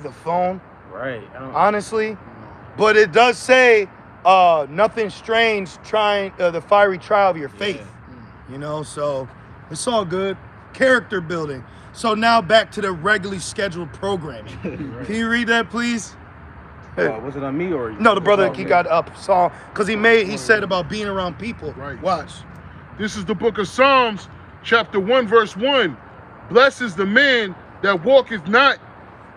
the phone. Right. Honestly. But it does say nothing strange trying the fiery trial of your faith. You know, so it's all good. Character building. So now back to the regularly scheduled programming. Right. Can you read that, please? Was it on me or no? The brother he got up song because he said about being around people. Right. Watch. This is the book of Psalms, chapter 1, verse 1. Blessed is the man that walketh not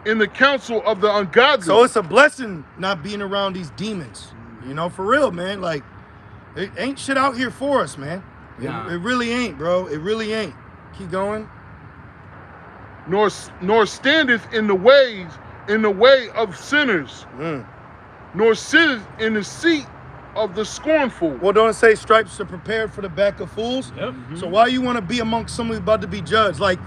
in the counsel of the ungodly. So it's a blessing not being around these demons. You know, for real, man. Like, it ain't shit out here for us, man. It really ain't, bro. It really ain't. Keep going. Nor standeth in the way of sinners, nor sitteth in the seat of the scornful. Well, don't it say stripes are prepared for the back of fools? Yep. So why you want to be amongst somebody about to be judged? Like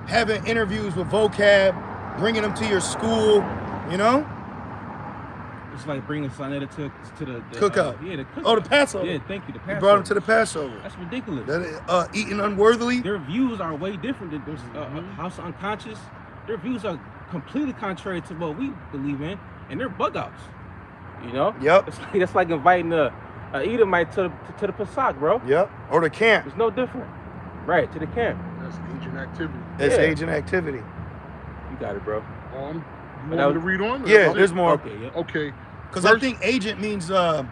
having interviews with vocab, bringing them to your school, you know? It's like bringing Sonetta to the cookout. The cookout. Oh, the Passover. Yeah, thank you. The Passover. You brought them to the Passover. That's ridiculous. That eating unworthily. Their views are way different than House of Unconscious. Their views are completely contrary to what we believe in, and they're bug outs. You know? Yep. It's like inviting a Edomite to the Pesach, bro. Yep. Or the camp. It's no different. Right, to the camp. That's agent activity. That's agent activity. You got it, bro. You want me to read on? Yeah, there's more. Okay, yep. Okay. Because I think agent means to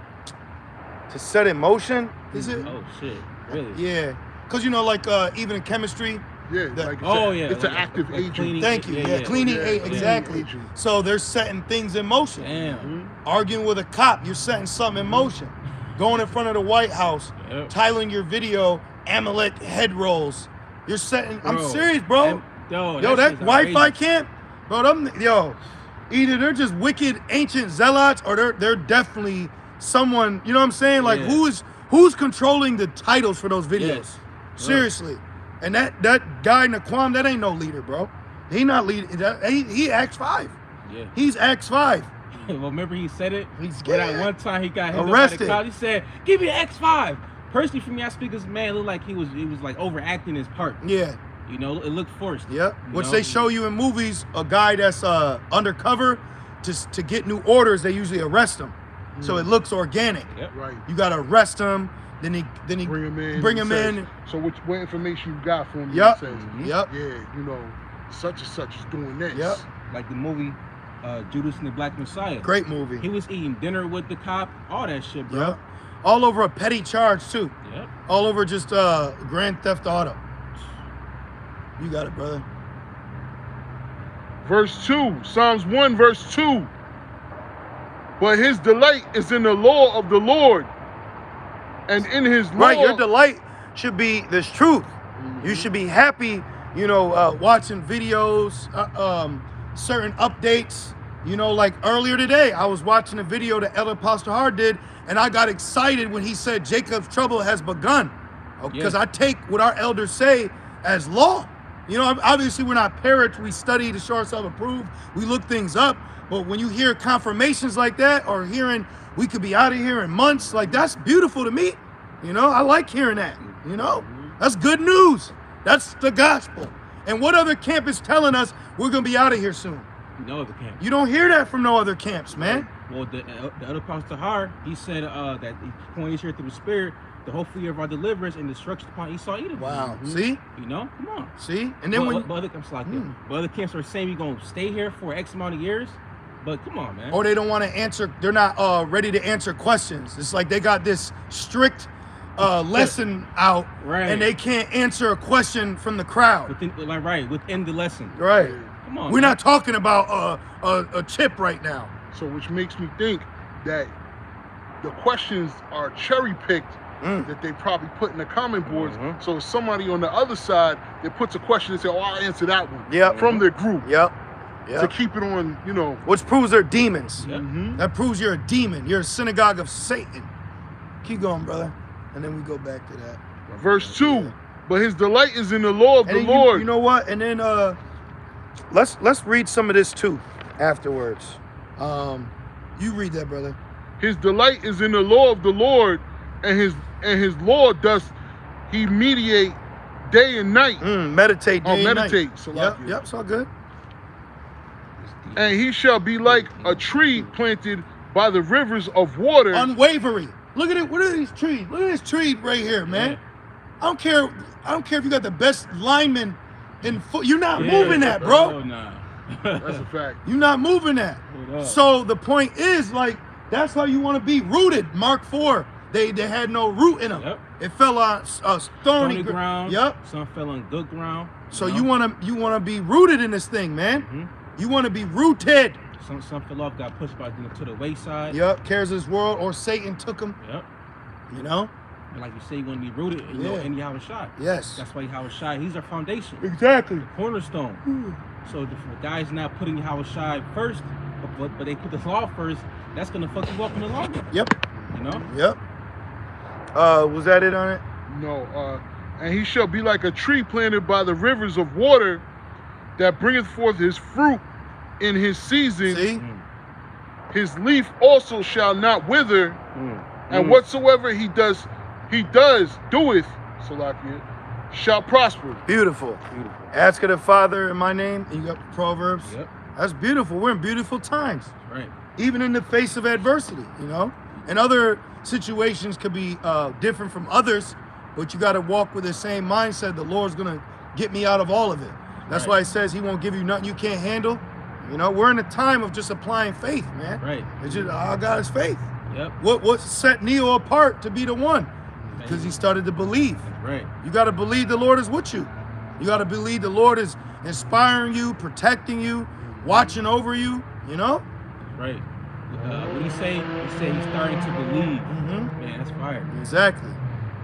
set in motion, is it? Oh, shit. Really? Yeah. Because, you know, like even in chemistry. Yeah. It's an active agent. Cleaning, Thank you. Yeah, cleaning agent. Exactly. Agent. So they're setting things in motion. Damn. Arguing with a cop, you're setting something in motion. Going in front of the White House, titling your video, Amalek head rolls. You're setting, I'm serious, bro. Yo, that Wi-Fi camp, bro, either they're just wicked ancient zealots or they're definitely someone, you know what I'm saying? Like who's controlling the titles for those videos? Yes. Seriously. And that guy Naquam, that ain't no leader, bro. He not leading. He Acts 5. Yeah. He's Acts 5. Well, remember he said it? He's that one time he got arrested. He said, "Give me X5." Personally, for me, I speak as a man, it looked like he was like overacting his part. Yeah. You know, it looked forced. Yep. Which they show you in movies, a guy that's undercover, to get new orders, they usually arrest him. So it looks organic. Yep. Right. You gotta arrest him, then he bring him in. So what information you got from him? Yep. Says, Yep. Yeah, you know, such and such is doing this. Yep. Like the movie Judas and the Black Messiah. Great movie. He was eating dinner with the cop, all that shit, bro. Yep. All over a petty charge too. Yep. All over just Grand Theft Auto. You got it, brother. Verse 2, Psalms 1, verse 2. But his delight is in the law of the Lord, and in his law. Right, your delight should be this truth. You should be happy, you know, watching videos, certain updates. You know, like earlier today, I was watching a video that Elder Pastor Hard did, and I got excited when he said Jacob's trouble has begun. Because I take what our elders say as law. You know, obviously we're not parrots. We study to show ourselves approved. We look things up. But when you hear confirmations like that, or hearing we could be out of here in months, like that's beautiful to me. You know, I like hearing that. You know, that's good news. That's the gospel. And what other camp is telling us we're going to be out of here soon? No other camp. You don't hear that from no other camps, man. Well, the other Pastor Har, he said that he pointed here through the Spirit, the whole fear of our deliverance and destruction upon Esau Edom. Wow. See? You know, come on. See? And then when other camps are saying we're gonna stay here for X amount of years, but come on, man. Or they don't want to answer. They're not ready to answer questions. It's like they got this strict lesson out, and they can't answer a question from the crowd. Within the lesson. Right. Come on. We're not talking about a chip right now. So which makes me think that the questions are cherry picked. That they probably put in the comment boards. So somebody on the other side that puts a question and say, "Oh, I'll answer that one." From their group. Yep. To keep it on, you know. Which proves they're demons. That proves you're a demon. You're a synagogue of Satan. Keep going, brother. And then we go back to that. Verse 2. But his delight is in the law of the Lord. You know what? And then let's read some of this too afterwards. You read that, brother. His delight is in the law of the Lord, and his law does he mediate day and night. Meditate day and night. Meditate. So yep, it's all good. His And he shall be like a tree planted by the rivers of water. Unwavering. Look at it. What are these trees? Look at this tree right here, man. Yeah. I don't care if you got the best lineman in foot. You're not moving that, bro. Oh, nah. That's a fact. You're not moving that. So the point is, like, that's how you want to be rooted. Mark 4, they had no root in them. Yep. It fell on stony ground. Yep. Some fell on good ground. So you wanna be rooted in this thing, man. Mm-hmm. You wanna be rooted. Some fell off, got pushed by to the wayside. Yep. Cares of this world, or Satan took them. Yep. You know. And like you say, you want to be rooted in Yahweh Shai. Yes. That's why Yahweh Shai, he's our foundation. Exactly. Cornerstone. So the guys not putting Yahweh Shai first, but they put the law first, that's gonna fuck you up in the long run. Yep. You know? Yep. Was that it on it? No. And he shall be like a tree planted by the rivers of water that bringeth forth his fruit in his season. See? His leaf also shall not wither, and whatsoever he doeth, Salakia, shall prosper. Beautiful. Ask of the Father in my name. And you got Proverbs. Yep. That's beautiful. We're in beautiful times. Right. Even in the face of adversity, you know? And other situations could be different from others, but you got to walk with the same mindset. The Lord's going to get me out of all of it. That's why it says he won't give you nothing you can't handle. You know, we're in a time of just applying faith, man. Right. It's just, our God is faith. Yep. What set Neo apart to be the one? Because he started to believe. Right. You got to believe the Lord is with you. You got to believe the Lord is inspiring you, protecting you, watching over you, you know? Right. What do you say? He said he's starting to believe. Mm-hmm. Man, that's fire. Exactly.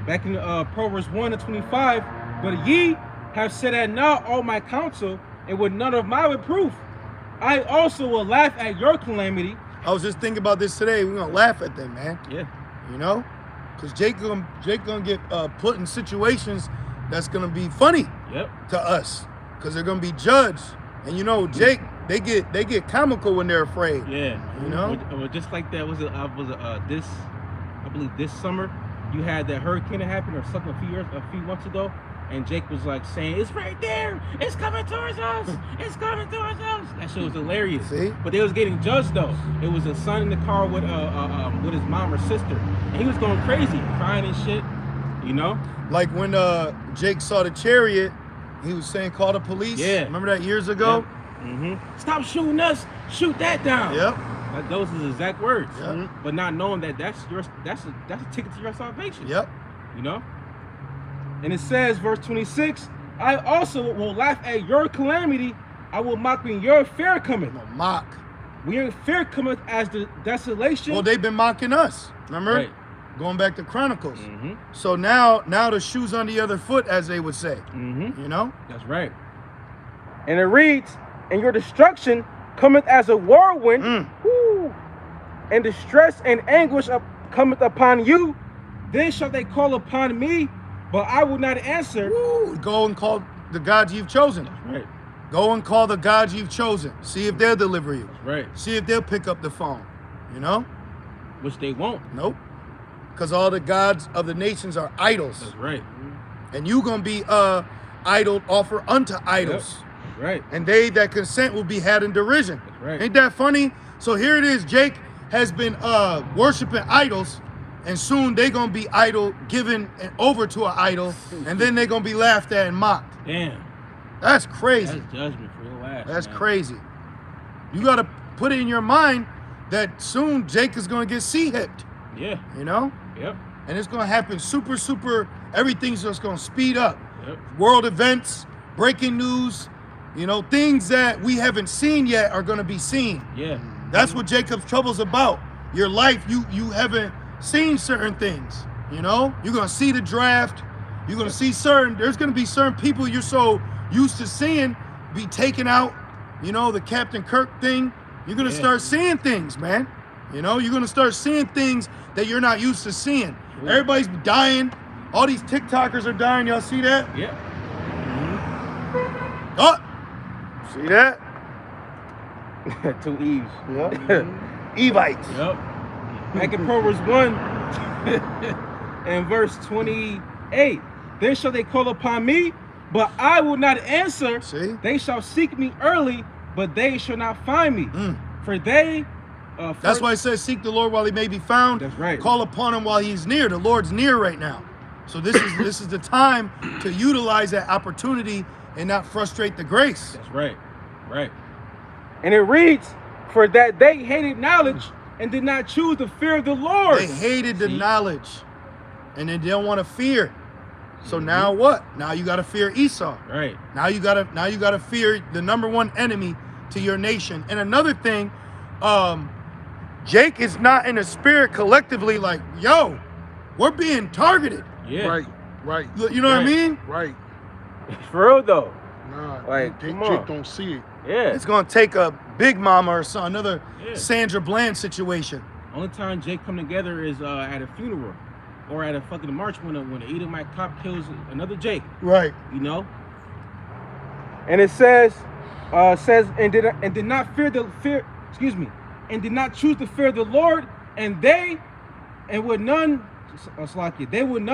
Back in Proverbs 1:25, but ye have set at naught all my counsel, and with none of my reproof. I also will laugh at your calamity. I was just thinking about this today. We're gonna laugh at them, man. Yeah. You know, because Jake gonna get put in situations that's gonna be funny. Yep. To us, because they're gonna be judged. And you know, Jake, they get comical when they're afraid. Yeah. You know. Or just like that I believe this summer, you had that hurricane that happened or something a few months ago. And Jake was like saying, "It's right there. It's coming towards us. It's coming towards us." That shit was hilarious. See? But they was getting judged though. It was a son in the car with his mom or sister, and he was going crazy, crying and shit. You know? Like when Jake saw the chariot, he was saying, "Call the police." Yeah. Remember that years ago? Yep. Mm-hmm. Stop shooting us. Shoot that down. Yep. Like those are his exact words. Yep. But not knowing that that's a ticket to your salvation. Yep. You know? And it says, verse 26, I also will laugh at your calamity. I will mock when your fear cometh. No, mock. When your fear cometh as the desolation. Well, they've been mocking us. Remember? Right. Going back to Chronicles. Mm-hmm. So now the shoe's on the other foot, as they would say. Mm-hmm. You know? That's right. And it reads, and your destruction cometh as a whirlwind, and distress and anguish cometh upon you. Then shall they call upon me, but I will not answer. Woo. Go and call the gods you've chosen. That's right. Go and call the gods you've chosen. See if they'll deliver you. That's right. See if they'll pick up the phone. You know? Which they won't. Nope. Because all the gods of the nations are idols. That's right. And you gonna be idol offer unto idols. Yep. That's right. And they that consent will be had in derision. That's right. Ain't that funny? So here it is. Jake has been worshiping idols, and soon they gonna be idol given over to an idol, and then they gonna be laughed at and mocked. Damn. That's crazy. That's judgment for your ass. That's man. crazy. You gotta put it in your mind that soon Jake is gonna get sea-hipped. Yeah. You know? Yep. And it's gonna happen super, everything's just gonna speed up. Yep. World events, breaking news, you know, things that we haven't seen yet are gonna be seen. Yeah. That's what Jacob's trouble's about. Your life, you haven't seen certain things, you know? You're gonna see the draft, you're gonna see there's gonna be certain people you're so used to seeing be taken out, you know, the Captain Kirk thing. You're gonna start seeing things, man. You know, you're gonna start seeing things that you're not used to seeing. Ooh. Everybody's dying. All these TikTokers are dying. Y'all see that? Yeah. Mm-hmm. Oh, see that? 2 Eves. Yep. Evites. Yep. Back in Proverbs 1 and verse 28. Then shall they call upon me, but I will not answer. See? They shall seek me early, but they shall not find me. For they That's why it says, seek the Lord while he may be found. That's right. Call upon him while he's near. The Lord's near right now. So this is the time to utilize that opportunity and not frustrate the grace. That's right. Right. And it reads, for that they hated knowledge and did not choose the fear of the Lord. They hated the knowledge and they don't want to fear. So now what? Now you got to fear Esau. Right. Now you got to fear the number one enemy to your nation. And another thing, Jake is not in the spirit collectively like, yo, we're being targeted. Yeah. Right. You know what I mean? Right. For real though. Nah, Like, Jake come on. don't see it. Yeah. It's gonna take a Big Mama or some another Sandra Bland situation. Only time Jake come together is at a funeral or at a fucking march when the Edomite cop kills another Jake. Right. You know. And it says and did not and did not choose the fear of the Lord, and they would none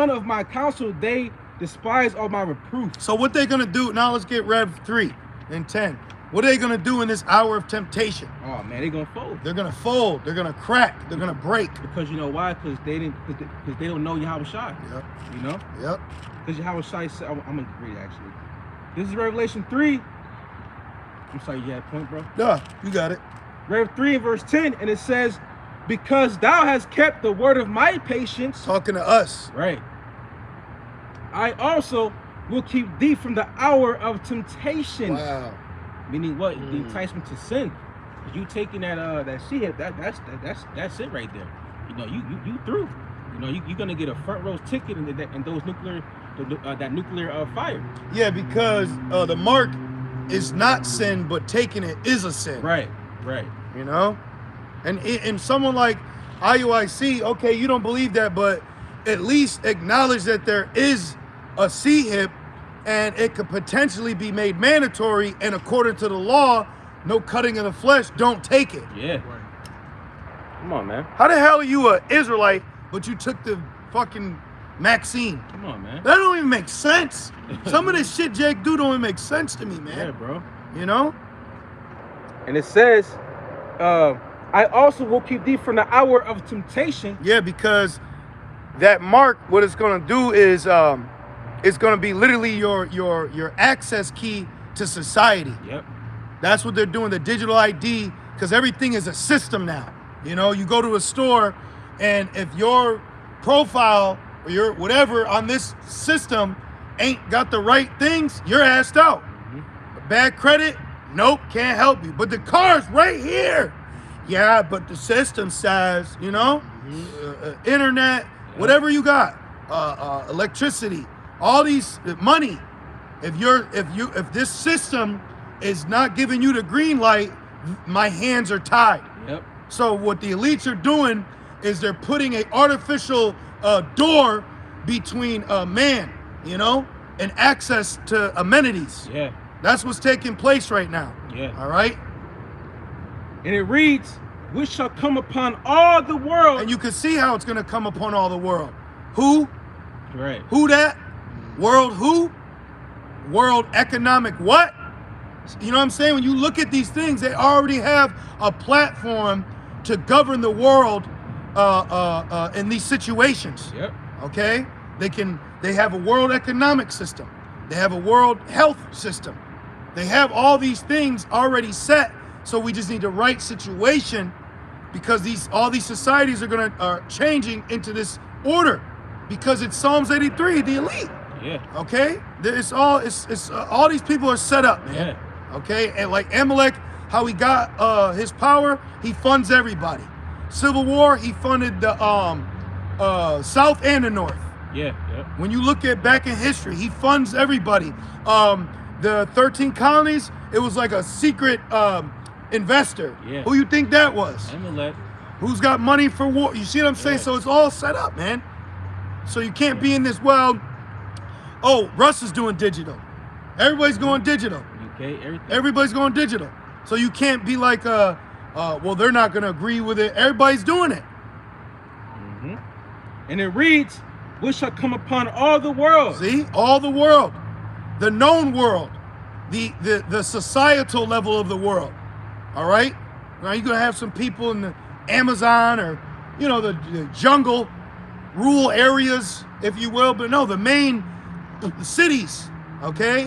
of my counsel, they despise all my reproof. So what they gonna do now? Let's get Rev 3 and 10. What are they gonna do in this hour of temptation? Oh man, they gonna fold. They're gonna fold. They're gonna crack. They're gonna break. Because you know why? Because they don't know Yahweh Shai. Yep. You know. Yep. Because Yahweh Shai said, I'm gonna read it actually. This is Revelation 3. I'm sorry, you had a point, bro. Yeah, you got it. Rev 3 and verse 10, and it says, because thou hast kept the word of my patience. Talking to us. Right. I also will keep thee from the hour of temptation. Wow. Meaning what? The enticement to sin. You taking that sea hip, that's it right there. You know, you through. You know, you're gonna get a front row ticket in those nuclear fire. Yeah, because the mark is not sin, but taking it is a sin. Right. You know, and someone like IUIC, okay, you don't believe that, but at least acknowledge that there is a C-hip and it could potentially be made mandatory, and according to the law, no cutting of the flesh, don't take it. Yeah. Right. Come on, man. How the hell are you an Israelite, but you took the fucking Maxine? Come on, man. That don't even make sense. Some of this shit Jake do don't even make sense to me, man. Yeah, bro. You know? And it says, I also will keep thee from the hour of temptation. Yeah, because that mark, what it's gonna do is it's gonna be literally your access key to society. Yep. That's what they're doing, the digital ID, because everything is a system now. You know, you go to a store, and if your profile or your whatever on this system ain't got the right things, you're assed out. Bad credit, nope, can't help you. But the car's right here. Yeah, but the system says, you know, internet, whatever you got, electricity, all these money. If this system is not giving you the green light, my hands are tied. Yep. So what the elites are doing is they're putting an artificial door between man, you know, and access to amenities. Yeah. That's what's taking place right now. Yeah. All right. And it reads, which shall come upon all the world. And you can see how it's going to come upon all the world. Who? Right. Who that? World who? World economic what? You know what I'm saying? When you look at these things, they already have a platform to govern the world in these situations. Yep. Okay? They have a world economic system. They have a world health system. They have all these things already set. So we just need the right situation, because all these societies are changing into this order, because it's Psalms 83, the elite. Yeah. Okay? It's all these people are set up, man. Yeah. Okay? And like Amalek, how he got his power, he funds everybody. Civil War, he funded the South and the North. Yeah. Yep. When you look at back in history, he funds everybody. The 13 colonies, it was like a secret investor. Yeah. Who you think that was? Amalek. Who's got money for war? You see what I'm saying? Yeah. So it's all set up, man. So you can't be in this, oh, Russ is doing digital. Everybody's going digital. Okay, everything. Everybody's going digital. So you can't be like, well, they're not going to agree with it. Everybody's doing it. Mm-hmm. And it reads, which shall come upon all the world. See? All the world. The known world. the societal level of the world. All right? Now you're gonna have some people in the Amazon or the jungle, rural areas, if you will, but no, the main cities, okay,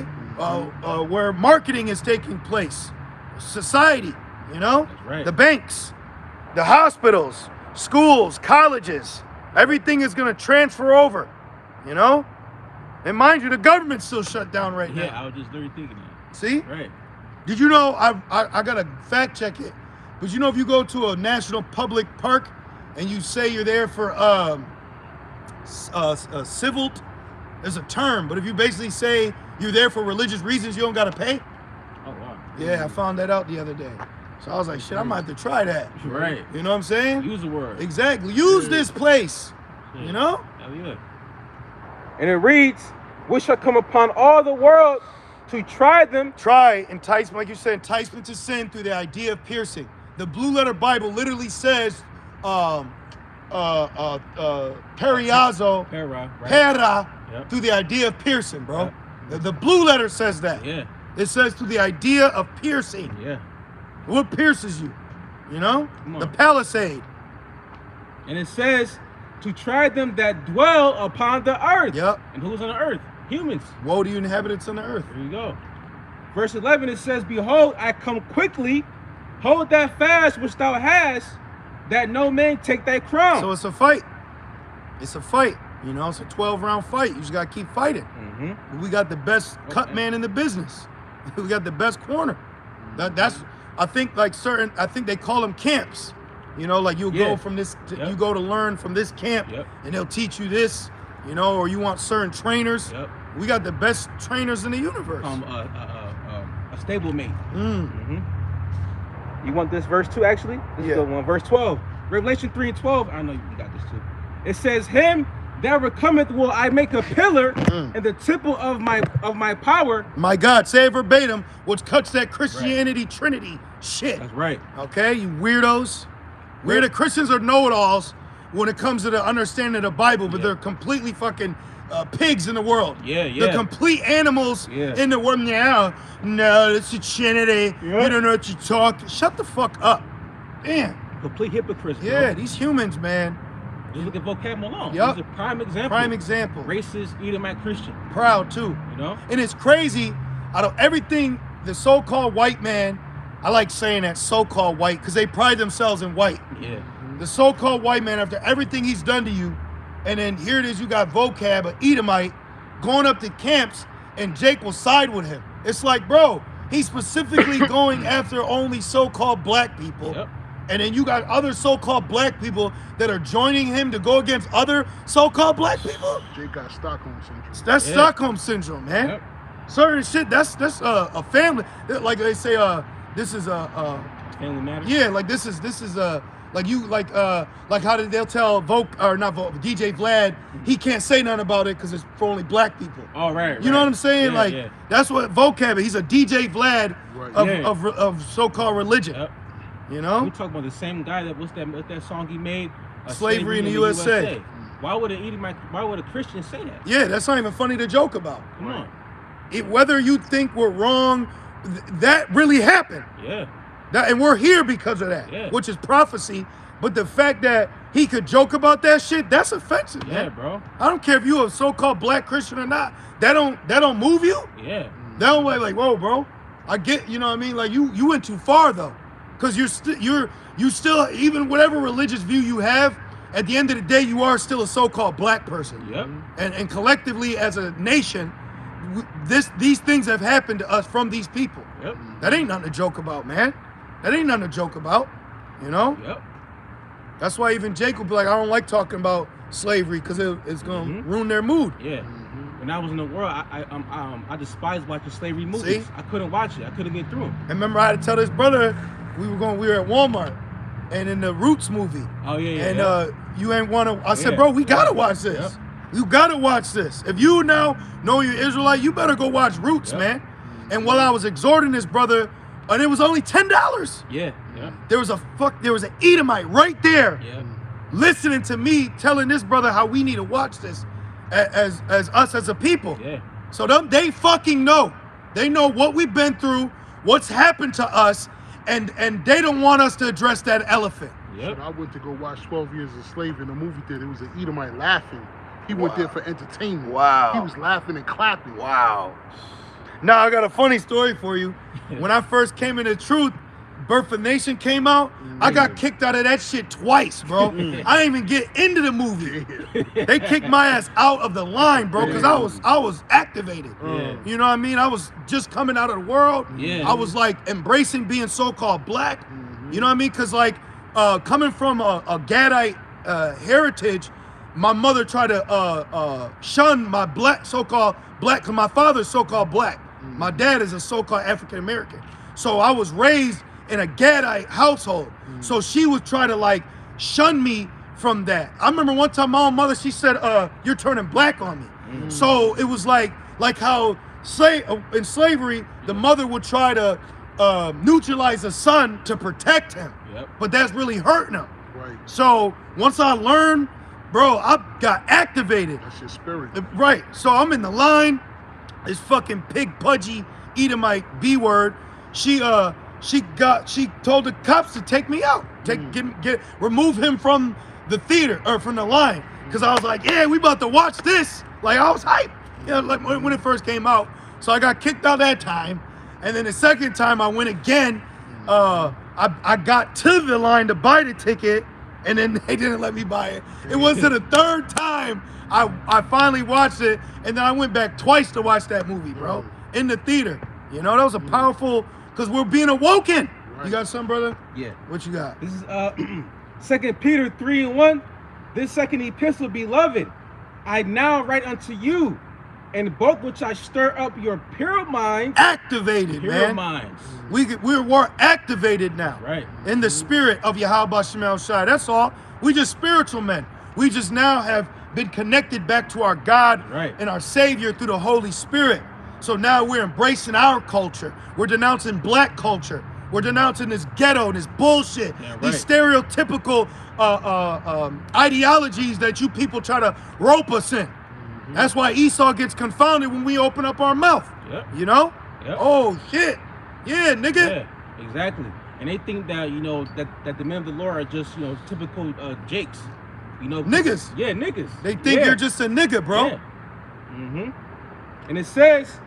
where marketing is taking place, society, That's right. the banks, the hospitals, schools, colleges, everything is gonna transfer over, and mind you, the government's still shut down right now. Yeah, I was just literally thinking that. See? Right. Did you know, I gotta fact check it, but if you go to a national public park and you say you're there for civil, there's a term, but if you basically say you're there for religious reasons, you don't gotta pay. Oh wow. Yeah, I found that out the other day. So I was like, shit, I might have to try that. Right. You know what I'm saying? Use the word. Exactly. Use this place. Yeah. Hell yeah. And it reads, "Which shall come upon all the world to try them." Try enticement, like you said, enticement to sin through the idea of piercing. The Blue Letter Bible literally says, periazo, Right. Yep. through the idea of piercing, bro. Yep. The Blue Letter says that. Yeah. It says through the idea of piercing. Yeah. What pierces you? Come on. The palisade. And it says to try them that dwell upon the earth. Yep. And who's on the earth? Humans. Woe to you inhabitants on the earth. There you go. Verse 11, it says, "Behold, I come quickly. Hold that fast which thou hast, that no man take thy crown." So it's a fight. It's a fight. It's a 12-round fight. You just got to keep fighting. Mm-hmm. We got the best cut man in the business. We got the best corner. That's, I think, I think they call them camps. Like you'll go from this, you go to learn from this camp, and they'll teach you this, or you want certain trainers. Yep. We got the best trainers in the universe. A stablemate. Mm. You want this verse too, actually? This is the one. Verse 12. Revelation 3 and 12. I know you got this too. It says, "Him that overcometh will I make a pillar in the temple of my power." My God, say it verbatim, which cuts that Christianity Trinity shit. That's right. Okay, you weirdos. The Christians are know-it-alls when it comes to the understanding of the Bible, but they're completely fucking pigs in the world. Yeah. They're complete animals in the world. No, it's a Trinity. You don't know what you talk. Shut the fuck up. Damn. Complete hypocrites. Yeah, bro. these humans, man. Just look at vocab alone. Yep. He's a prime example. Prime example. Racist, Edomite Christian. Proud too. And it's crazy. Out of everything, the so-called white man, I like saying that so-called white because they pride themselves in white. Yeah. The so-called white man, after everything he's done to you, and then here it is, you got vocab, an Edomite, going up to camps, and Jake will side with him. It's like, bro, he's specifically going after only so-called black people. Yep. And then you got other so-called black people that are joining him to go against other so-called black people. Jake got Stockholm syndrome. That's Stockholm syndrome, man. Yep. Certain shit. That's a family. Like they say, this is Family matters. yeah. Like this is like how they'll tell DJ Vlad he can't say nothing about it because it's for only black people. Oh right. You know what I'm saying? That's what vocab is. He's a DJ Vlad of so-called religion. Yep. You know? We talk about the same guy what's that song he made? Slavery in the USA. Why would a Christian say that? Yeah, that's not even funny to joke about. Come on. Whether you think we're wrong, that really happened. Yeah. And we're here because of that, which is prophecy. But the fact that he could joke about that shit, that's offensive, man. Yeah, bro. I don't care if you're a so-called black Christian or not. That don't move you? Yeah. That don't like, whoa, bro. I get, you know what I mean? Like you went too far though. Because you still, even whatever religious view you have, at the end of the day, you are still a so-called black person. Yep. And collectively as a nation, these things have happened to us from these people. Yep. That ain't nothing to joke about, man. That ain't nothing to joke about, Yep. That's why even Jake will be like, I don't like talking about slavery because it's going to ruin their mood. Yeah. When I was in the world, I despised watching slavery movies. See? I couldn't watch it. I couldn't get through them. And remember, I had to tell this brother, we were at Walmart, and in the Roots movie. Oh yeah. And you ain't want to. I said, bro, we gotta watch this. Yep. You gotta watch this. If you now know you're Israelite, you better go watch Roots, man. And while I was exhorting this brother, and it was only $10. Yeah. Yeah. There was an Edomite right there, Yeah. listening to me telling this brother how we need to watch this as us as a people. Yeah. So they fucking know. They know what we've been through, what's happened to us, and they don't want us to address that elephant. Yep. So I went to go watch 12 Years a Slave in the movie theater. It was an Edomite laughing. He went there for entertainment. Wow. He was laughing and clapping. Wow. Now I got a funny story for you. When I first came into Truth, Birth of Nation came out. I got kicked out of that shit twice, bro. I didn't even get into the movie. They kicked my ass out of the line, bro, because I was activated. You know what I mean? I was just coming out of the world. I was like embracing being so-called black. You know what I mean? Because like coming from a Gadite heritage, my mother tried to shun my so-called black, because my father's so-called black. My dad is a so-called African American. So I was raised in a Gadite household. So she would try to like shun me from that. I remember one time my own mother, she said, you're turning black on me. So it was like how in slavery, the mother would try to neutralize the son to protect him. But that's really hurting him. Right. So once I learned, bro, I got activated. That's your spirit. Right. So I'm in the line. This fucking pig pudgy Edomite B word. She told the cops to take me out. Remove him from the theater or from the line. Cause I was like, yeah, we about to watch this. Like I was hyped. You know, like when it first came out. So I got kicked out that time. And then the second time I went again, I got to the line to buy the ticket, and then they didn't let me buy it. It was to the third time I finally watched it, and then I went back twice to watch that movie, bro, in the theater. You know, that was a powerful, because we're being awoken. Right. You got something, brother? Yeah. What you got? This is 2 Peter 3:1. This second epistle, beloved, I now write unto you, and both which I stir up your pure minds. Activated, pure man. minds. We're activated now. Right. In the spirit of Yahweh Shemel Shai. That's all. We just spiritual men. We just now have been connected back to our God and our Savior through the Holy Spirit. So now we're embracing our culture. We're denouncing black culture. We're denouncing this ghetto, this bullshit, these stereotypical ideologies that you people try to rope us in. That's why Esau gets confounded when we open up our mouth. You know? Oh shit. Yeah, nigga. Yeah, exactly. And they think that, you know, that the men of the Lord are just, you know, typical jakes. You know, niggas. Yeah, niggas. They think you're just a nigga, bro. Yeah. And it says,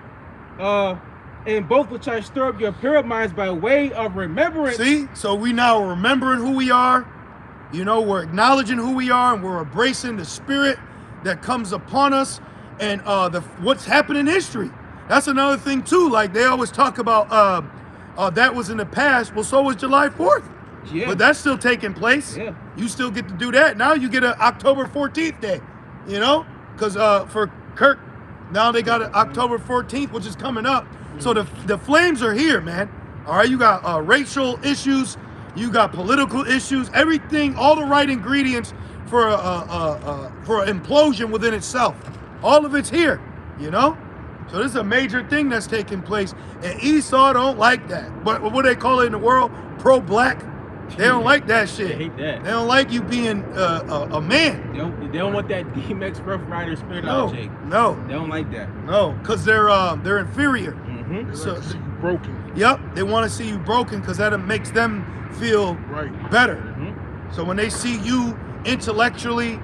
in both which I stir up your pure minds by way of remembrance. See? So we now are remembering who we are. You know, we're acknowledging who we are, and we're embracing the spirit that comes upon us and what's happened in history. That's another thing too. Like they always talk about that was in the past. Well, so was July 4th. Yeah. But that's still taking place. Yeah. You still get to do that. Now you get an October 14th day, you know? Because for Kirk, now they got an October 14th, which is coming up. So the flames are here, man. All right, you got racial issues. You got political issues. Everything, all the right ingredients for an implosion within itself. All of it's here, you know? So this is a major thing that's taking place. And Esau don't like that. But what do they call it in the world? Pro-black. They don't like that shit. They hate that. They don't like you being a man. They don't want that DMX Rough Rider spirit no, out, Jake. No. They don't like that. No, because they're inferior. They like to see you broken. Yep, they want to see you broken because that makes them feel better. So when they see you intellectually,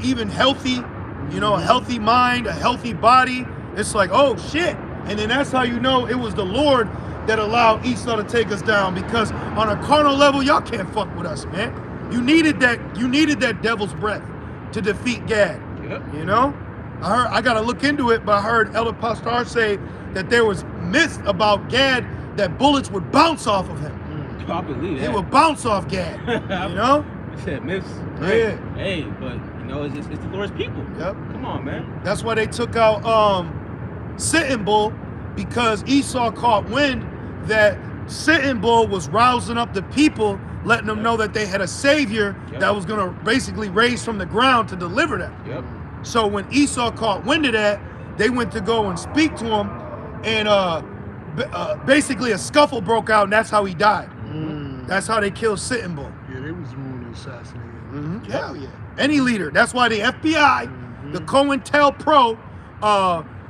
even healthy, you know, a healthy mind, a healthy body, it's like, oh shit. And then that's how you know it was the Lord that allowed Esau to take us down, because on a carnal level, y'all can't fuck with us, man. You needed that devil's breath to defeat Gad. You know? I gotta look into it, but I heard Elder Pastor say that there was myths about Gad that bullets would bounce off of him. I believe that. They would bounce off Gad. You know? I said myths. Yeah. Hey, but you know, it's the Lord's people. Yep. Come on, man. That's why they took out Sitting Bull, because Esau caught wind that Sitting Bull was rousing up the people, letting them know that they had a savior that was gonna basically raise from the ground to deliver them. So when Esau caught wind of that, they went to go and speak to him, and basically a scuffle broke out, and that's how he died. That's how they killed Sitting Bull. Yeah, they was ruining and assassinating. Hell yeah. Any leader. That's why the FBI, the COINTELPRO,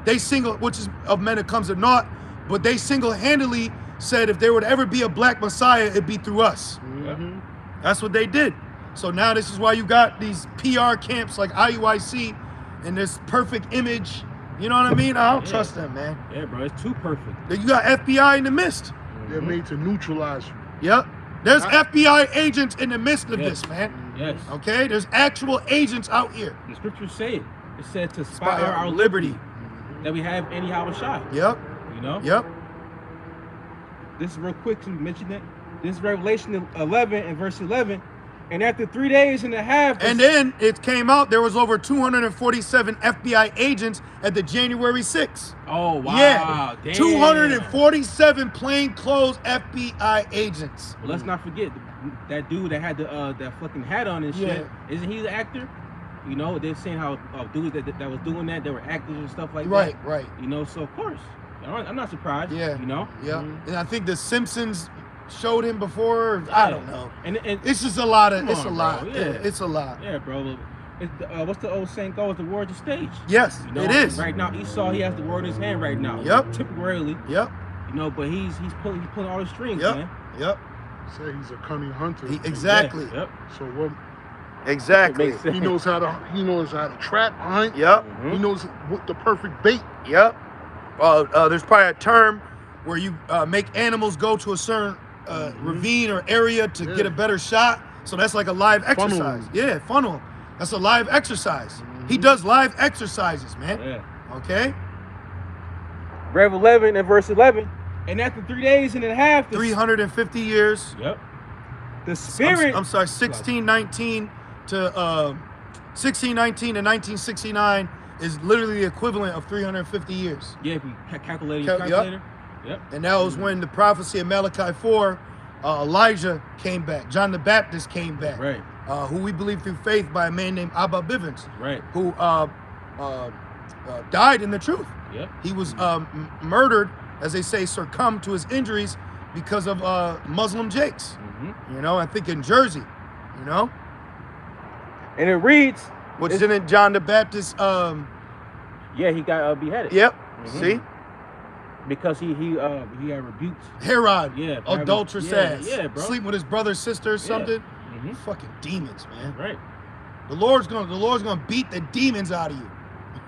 they single, which is of men that comes to naught, but they single-handedly said if there would ever be a black Messiah, it'd be through us. Mhm. That's what they did. So now this is why you got these PR camps like IUIC and this perfect image. You know what I mean? I don't trust them, man. Yeah, bro, it's too perfect. Then you got FBI in the midst. They're made to neutralize you. Yep. There's FBI agents in the midst of this, man. Yes. Okay? There's actual agents out here. The scriptures say it. It said to Spy spy our liberty liberty. that we have anyhow a shot. Yep. You know? Yep. This is real quick to mention it. This is Revelation 11 and verse 11. And after 3 days and a half, And then it came out there was over 247 FBI agents at the January 6th. oh wow, Yeah. damn. 247 plainclothes FBI agents. Well, let's not forget that dude that had the that fucking hat on and shit. Yeah. Isn't he the actor? You know, they're saying how dudes that was doing that, they were actors and stuff like Right, that. right. You know, so of course, I'm not surprised. Yeah. You know. Yeah. And I think the Simpsons showed him before. I don't know. And It's just a lot of. Come It's on, a bro. lot. Yeah. Yeah, it's a lot. yeah, bro. It's what's the old saying goes? The word is stage. Yes, You know, it is. right now. Esau, he has the word in his hand right now. Yep. Temporarily, Yep. you know, but he's pulling all the strings, Yep. man. Yep. Say he's a cunning hunter. Exactly. Yeah, yep. So what? Exactly. Makes sense. He knows how to trap, hunt. Yep. He knows what the perfect bait. Yep. There's probably a term where you make animals go to a certain ravine or area to get a better shot. So that's like a live Funnel. exercise. Yeah, funnel. That's a live exercise. He does live exercises, man. Yeah. Okay? Rev 11 and verse 11. And after 3 days and a half, 350 years. Yep. The spirit. I'm sorry, 1619 to 1619 to 1969 is literally the equivalent of 350 years. Yeah, if you calculate your Yep. calculator. Yep. And that was when the prophecy of Malachi 4, Elijah came back. John the Baptist came back. Right. Who we believe through faith by a man named Abba Bivens, Right. who died in the truth. Yep. He was murdered, as they say, succumbed to his injuries because of Muslim jakes. Mm-hmm. You know, I think in Jersey, you know, And it reads. which didn't John the Baptist. Yeah, he got beheaded. Yep. Mhm. See, Because he had rebuked. Herod, Yeah. adulterous yeah, ass, Yeah, bro. sleeping with his brother's sister or something. Mm-hmm. Fucking demons, man. Right. The Lord's gonna beat the demons out of you.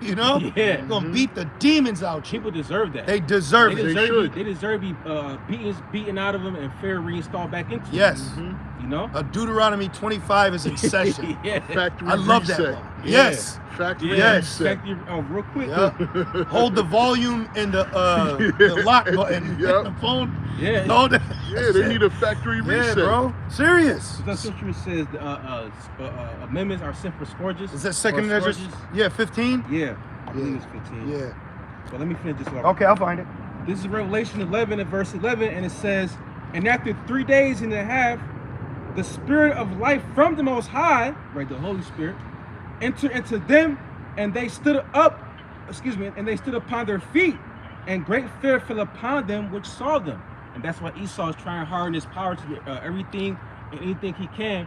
You know? Yeah. He's gonna beat the demons out you. People deserve that. They deserve They it. deserve, should. they deserve to be beaten out of them and fair reinstalled back into them. Yes. You know? Deuteronomy 25 is in session. Yeah. Factory I love that reset. one. Yeah. Yes. Factory Yes. reset. Check your, real quick. Yeah. Hold the volume and the lock button Yep. the phone. Yeah. Hold it. Yeah, they need a factory Yeah, reset. bro. Serious. The scripture says amendments are sent for scourges. Is that second Or measures? scourges. Yeah, 15? Yeah. I believe it's 15. Yeah. But let me finish this off. Okay, I'll find it. This is Revelation 11 and verse 11, and it says, and after 3 days and a half, the Spirit of life from the Most High, right, the Holy Spirit, entered into them, and they stood up, and they stood upon their feet, and great fear fell upon them which saw them. And that's why Esau is trying hard in his power to get everything and anything he can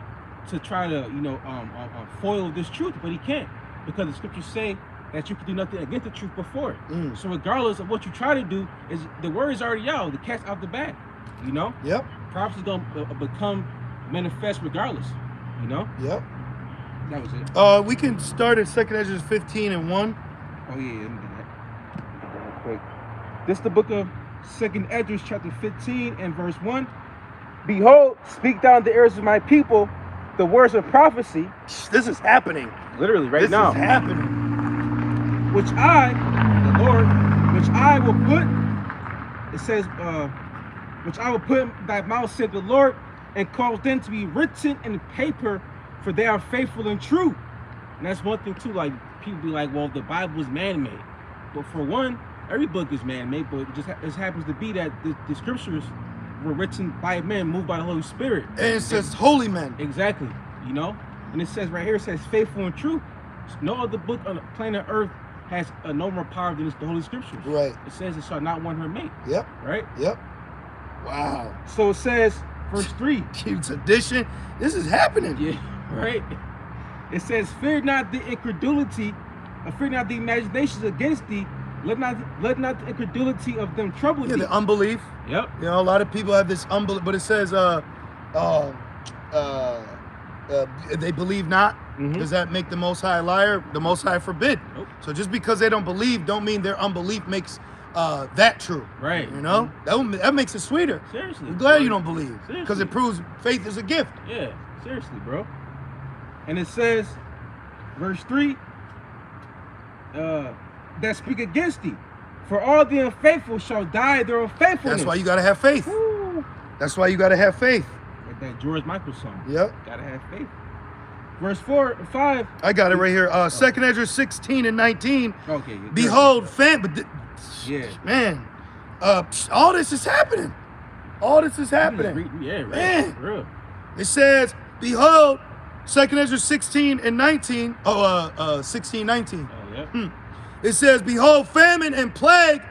to try to, foil this truth, but he can't, because the scriptures say that you can do nothing against the truth before it. So regardless of what you try to do, is the word is already out, the cat's out the bag, you know? Yep. Prophecy gonna become manifest regardless, you know? Yep. That was it. We can start at 2 Ezra 15 and 1. Oh yeah, let me do that. Let me do that real quick. This is the book of 2 Ezra, chapter 15 and verse 1. Behold, speak down the ears of my people the words of prophecy. This is happening. Literally right This now. is happening. Which I, the Lord, which I will put, it says, which I will put in thy mouth, said the Lord, and cause them to be written in paper, for they are faithful and true. And that's one thing too, like people be like, well, the Bible is man-made. But for one, every book is man-made, but it just happens to be that the scriptures were written by men, moved by the Holy Spirit. And it says holy men. Exactly, you know? And it says right here, it says faithful and true. No other book on the planet Earth has no more power than the Holy Scriptures. Right. It says it shall not want her mate. Yep. Right? Yep. Wow. So it says, verse 3. Huge addition. This is happening. Yeah, right? It says, fear not the incredulity, fear not the imaginations against thee, Let not the incredulity of them trouble Yeah, thee. the unbelief. Yep. You know, a lot of people have this unbelief, but it says, they believe not. Does that make the Most High a liar? The Most High forbid. Nope. So just because they don't believe, don't mean their unbelief makes that true. Right. You know, that makes it sweeter. Seriously. I'm glad you don't believe, because Seriously. it proves faith is a gift. Yeah. Seriously, bro. And it says, verse 3, that speak against thee. For all the unfaithful shall die their unfaithfulness. That's why you gotta have faith. Woo. That's why you gotta have faith. Like that George Michael song. Yep. Gotta have faith. Verse 4 and 5. I got it right here. 2nd Ezra 16 and 19. Okay. Behold, Yeah. man, all this is happening. All this is happening. Yeah, right. Man. For real. It says, behold, 2nd Ezra 16 and 19. 16, 19. Oh, yeah. It says, behold, famine and plague,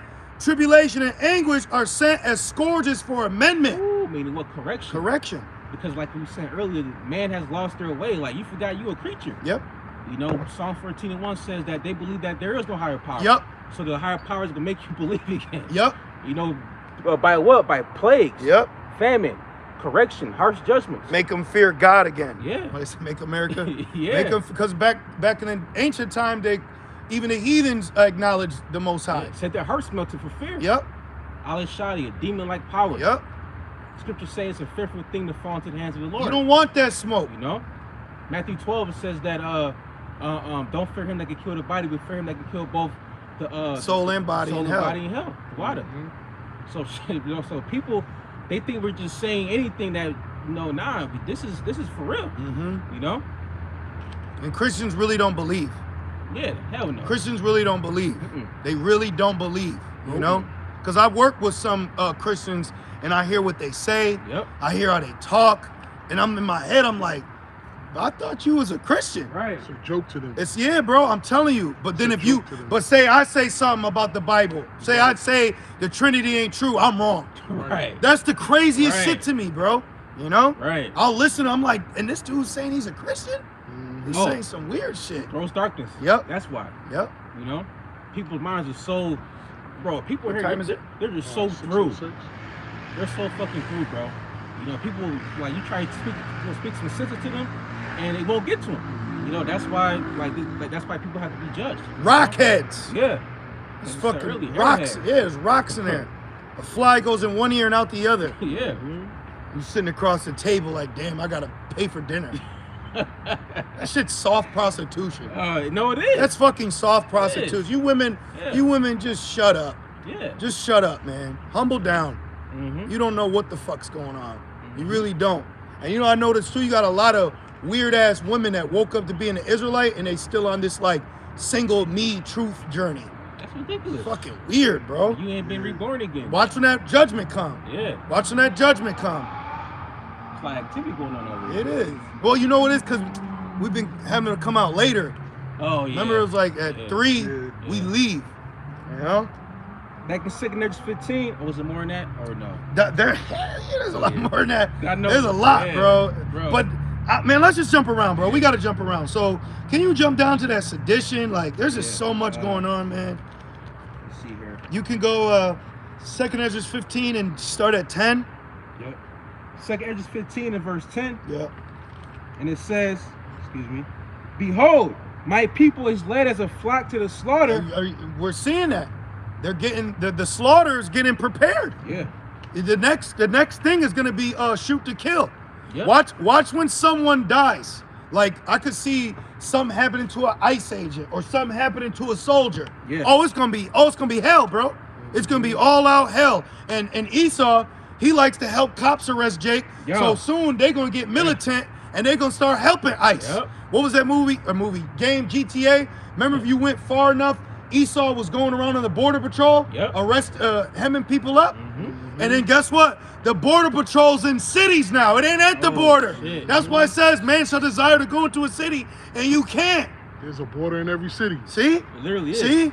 tribulation and anguish are sent as scourges for amendment. Ooh, meaning what? Correction. Correction. Because like we said earlier, man has lost their way. Like you forgot you a creature. Yep. You know, Psalm 14:1 says that they believe that there is no higher power. Yep. So the higher power is gonna make you believe again. Yep. You know, by what? By plagues. Yep. Famine, correction, harsh judgments. Make them fear God again. Yeah. What is it? Make America. Yeah. Make them, because back in the ancient time, even the heathens acknowledged the Most High. Yeah, said their hearts melted for fear. Yep. Al-Shadi, a demon-like power. Yep. Scripture says it's a fearful thing to fall into the hands of the Lord. You don't want that smoke. You know, Matthew 12 it says that don't fear him that can kill the body, but fear him that can kill both the Soul and body in hell. Body in hell. Water. So you know, so people they think we're just saying anything that nah. This is for real. You know. And Christians really don't believe. Yeah, hell no. Christians really don't believe. They really don't believe. You know, because I work with some Christians and I hear what they say. Yep. I hear how they talk, and I'm in my head. I'm like, I thought you was a Christian. Right. It's a joke to them. It's bro. I'm telling you. But then say I say something about the Bible. Say I'd say the Trinity ain't true. I'm wrong. Right. That's the craziest shit to me, bro. You know. Right. I'll listen. I'm like, and this dude's saying he's a Christian. He's saying some weird shit. Gross darkness. Yep. That's why. Yep. You know, people's minds are so, bro. People here, time is it? they're just so through. 606. They're so fucking through, bro. You know, people like you try to speak some sense to them, and it won't get to them. You know, that's why that's why people have to be judged. Rockheads. Yeah. It's Like fucking early, rocks. airhead. Yeah, there's rocks in there. A fly goes in one ear and out the other. Yeah. You sitting across the table like, damn, I gotta pay for dinner. That shit's soft prostitution. No, it is. That's fucking soft prostitution. You women, just shut up. Yeah. Just shut up, man. Humble down. Mm-hmm. You don't know what the fuck's going on. You really don't. And you know, I noticed too, you got a lot of weird ass women that woke up to being an Israelite and they still on this like single me truth journey. That's ridiculous. Fucking weird, bro. You ain't been reborn again. Watching that judgment come. Yeah. Watching that judgment come. It's like activity going on over here. It is. Well, you know what it is? Because we've been having to come out later. Oh, yeah. Remember, it was like at 3, we leave. You know? Back in 2nd Ezra 15, or was it more than that? Or no? There's a lot more than that. I know. There's a lot, Yeah, bro. bro. But, man, let's just jump around, bro. We got to jump around. So, can you jump down to that sedition? Like, there's just so much going on, man. Let's see here. You can go 2nd Ezra 15 and start at 10. Yep. 2nd Ezra 15 and verse 10. Yep. And it says, excuse me, behold, my people is led as a flock to the slaughter. We're seeing that. They're getting, the slaughter is getting prepared. Yeah. The next thing is going to be shoot to kill. Yep. Watch when someone dies. Like, I could see something happening to an ICE agent or something happening to a soldier. Yeah. It's gonna be hell, bro. It's gonna be all out hell. And Esau, he likes to help cops arrest Jake. Yo. So soon they're gonna get militant and they're gonna start helping ICE. Yep. What was that movie? Game GTA. Remember, if you went far enough, Esau was going around on the border patrol, hemming people up. And then guess what? The border patrol's in cities now. It ain't at the border. Shit. That's why it says man shall desire to go into a city and you can't. There's a border in every city. See? It literally is. See?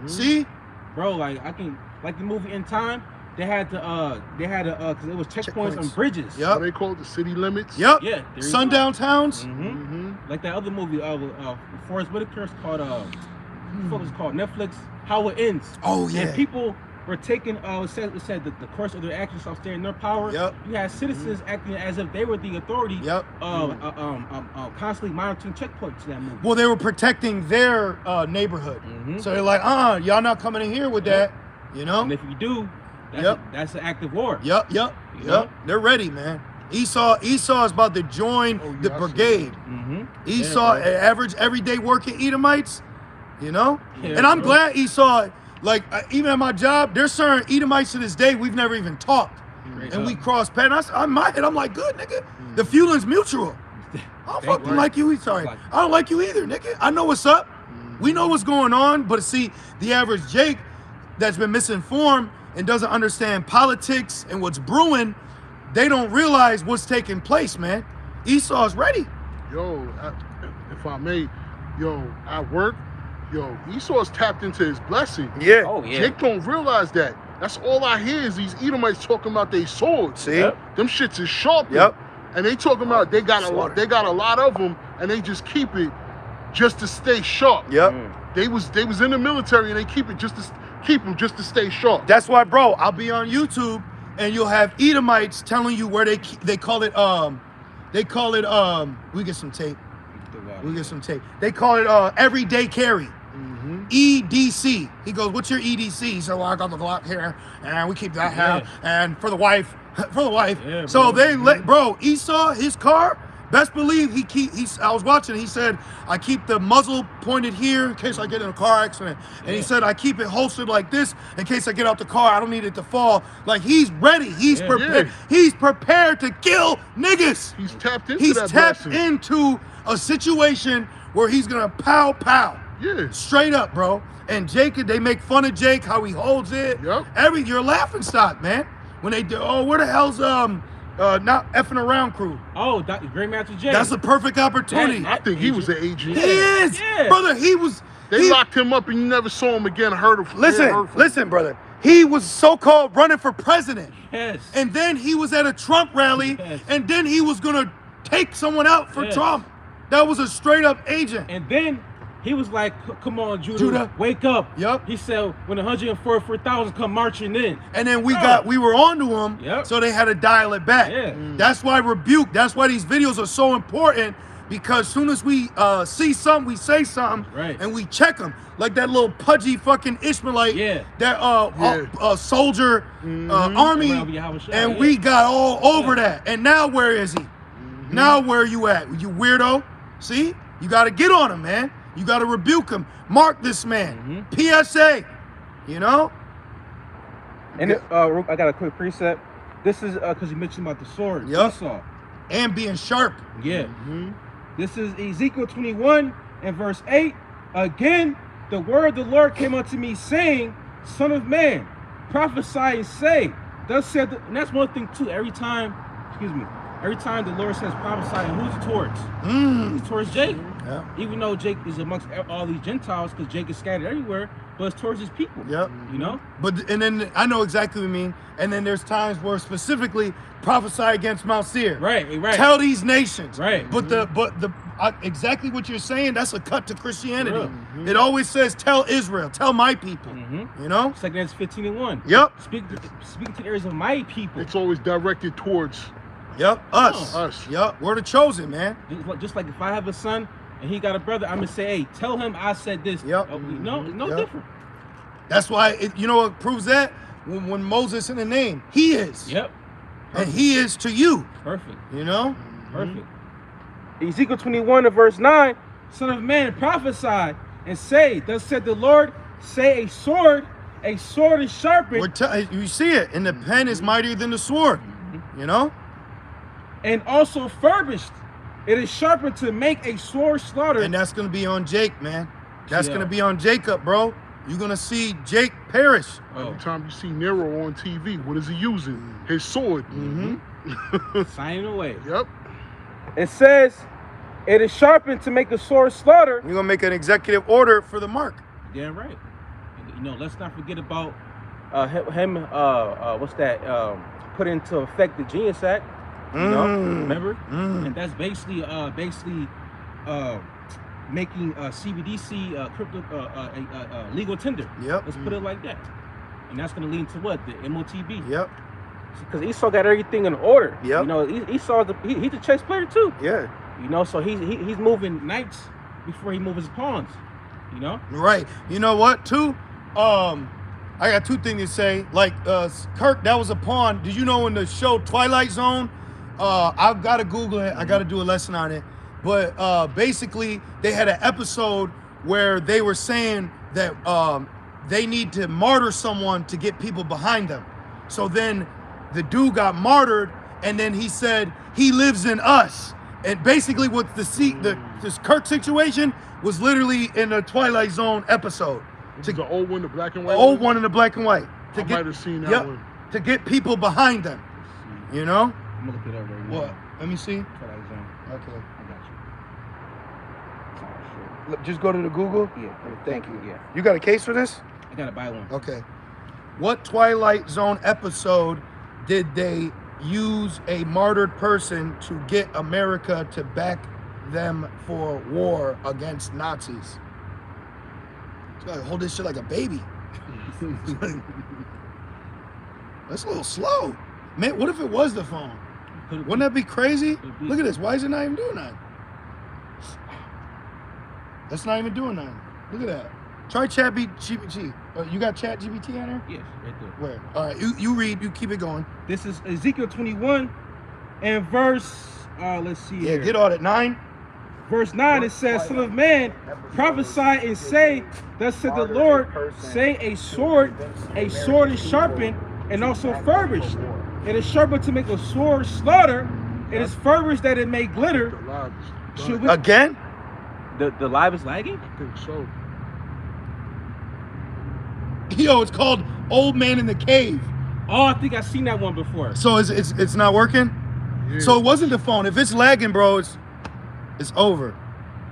See? Bro, like the movie In Time, they had to because it was checkpoints on bridges. Yep. They call it the city limits. Yep. Yeah. Sundown towns. Like that other movie, Forrest Whitaker, it's called what was it called, Netflix, How It Ends. Oh yeah. And people were taking, it said that the course of their actions shall stand in their power. Yep. You had citizens acting as if they were the authority. Yep. Constantly monitoring checkpoints to that movie. Well, they were protecting their neighborhood. So they're like, y'all not coming in here with that, you know? And if you do, that's an act of war. Yep. They're ready, man. Esau is about to join the brigade. Esau, average everyday working Edomites, you know? Yeah, and I'm glad Esau, like, even at my job, there's certain Edomites to this day we've never even talked. And we cross paths. In my head, I'm like, good, nigga. The feeling's mutual. I don't fucking like you. Sorry. I don't like you either, nigga. I know what's up. We know what's going on. But see, the average Jake that's been misinformed and doesn't understand politics and what's brewing, they don't realize what's taking place, man. Esau's ready. Yo, if I may, at work, Esau's tapped into his blessing. Yeah. Oh, yeah. Jake don't realize that. That's all I hear is these Edomites talking about their swords. See? Them shits is sharp. Yep. And they talking about they got Slaughter. a lot of them, and they just keep it just to stay sharp. Yep. They was in the military and they keep them just to stay sharp. That's why, bro, I'll be on YouTube and you'll have Edomites telling you where they call it we get some tape. They call it everyday carry. EDC. He goes, what's your EDC? He said, well, I got the Glock here and we keep that here and for the wife. Yeah, So bro. they let, bro, Esau, his car, best believe I was watching, he said, I keep the muzzle pointed here in case I get in a car accident. And he said, I keep it holstered like this in case I get out the car, I don't need it to fall. Like, he's ready. He's prepared. Yeah. He's prepared to kill niggas. He's tapped into He's that tapped blessing. into a situation where he's gonna pow. Yeah. Straight up, bro. And Jake, they make fun of Jake, how he holds it. Yep. You're a laughing stock, man. When they do, where the hell's not effing around crew? Oh, Grandmaster Jay. That's a perfect opportunity. I think he was an agent. He is, Yeah. brother. He was. They locked him up and you never saw him again. Listen, brother. He was so-called running for president, Yes. and then he was at a Trump rally, Yes. and then he was gonna take someone out for Yes. Trump. That was a straight-up agent. And then he was like, come on, Judah. wake up. Yup. He said, when 144,000 come marching in. And then we were onto him, Yep. so they had to dial it back. Yeah. That's why that's why these videos are so important, because soon as we see something, we say something, Right. and we check them. Like that little pudgy fucking Ishmaelite, that soldier army, Around Yahushua, and we got all over that. And now where is he? Now where are you at? You weirdo? See? You got to get on him, man. You got to rebuke him. Mark this man. PSA. You know? And I got a quick precept. This is because you mentioned about the sword. Yup. Esau. And being sharp. Yeah. This is Ezekiel 21 and verse 8. Again, the word of the Lord came unto me, saying, Son of man, prophesy and say, thus said the, and that's one thing too. Every time the Lord says prophesy, who's it towards? It's towards Jake. Yeah. Even though Jake is amongst all these Gentiles, because Jake is scattered everywhere, but it's towards his people. Yep. You know? And then I know exactly what you mean. And then there's times where specifically prophesy against Mount Seir. Right. Tell these nations. Right. But exactly what you're saying, that's a cut to Christianity. It always says, tell Israel, tell my people. You know? 2 Corinthians 15 and 1. Yep. Speak to the areas of my people. It's always directed towards Us. us. Yep. We're the chosen, man. Just like if I have a son and he got a brother, I'm gonna say, hey, tell him I said this. Yep. No Yep. different. That's why, you know what proves that? When Moses in the name, he is. Yep. And he is to you. Perfect. You know? Perfect. Ezekiel 21 and verse 9, Son of man, prophesy and say, thus said the Lord, say a sword is sharpened. You see it, and the pen is mightier than the sword. You know? And also furbished. It is sharpened to make a sword slaughter. And that's going to be on Jake, man. That's Yeah. going to be on Jacob, bro. You're going to see Jake perish. Every time you see Nero on TV, what is he using? His sword. Signing away. Yep. It says, it is sharpened to make a sword slaughter. We're going to make an executive order for the mark. Damn right. You know, let's not forget about him, what's that, put into effect the Genius Act. You know, remember? And that's basically making CBDC crypto legal tender. Yep. Let's put it like that. And that's going to lead to what? The MOTB. Yep. Because Esau got everything in order. Yep. You know, Esau, he's a chess player too. Yeah. You know, so he's moving knights before he moves his pawns. You know? Right. You know what, too? I got two things to say. Like, Kirk, that was a pawn. Did you know in the show Twilight Zone? I've got to Google it. I got to do a lesson on it. But basically, they had an episode where they were saying that they need to martyr someone to get people behind them. So then the dude got martyred, and then he said, he lives in us. And basically what this Kirk situation was literally in the Twilight Zone episode. The old one, the black and white. Old one in the black and white. I might have seen that one. To get people behind them. You know? I'm going to look it up right now. What? Let me see. Twilight Zone. Okay. I got you. Look, just go to the Google. Yeah. Thank you. Yeah. You got a case for this? I got to buy one. Okay. What Twilight Zone episode did they use a martyred person to get America to back them for war against Nazis? You gotta hold this shit like a baby. That's a little slow. Man, what if it was the phone? Wouldn't that be crazy? Look at this. Why is it not even doing that? That's not even doing that. Look at that. Try ChatGPT. You got ChatGPT on there? Yes, right there. Where? All right, you read. You keep it going. This is Ezekiel 21 and verse, let's see Yeah, here. get on it. 9. Verse 9, it says, Son of man, prophesy and say, thus said the Lord, say a sword is sharpened and also furbished. It is sharpened to make a sword slaughter. It is furbished that it may glitter. The live is Should done. we- Again? The live is lagging? I think so. Yo, it's called Old Man in the Cave. Oh, I think I've seen that one before. So it's not working? Yeah. So it wasn't the phone. If it's lagging, bro, it's over.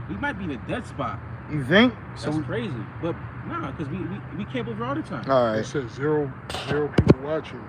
We might be in a dead spot. You think? That's crazy. But nah, because we camp over all the time. All It right. says zero people watching.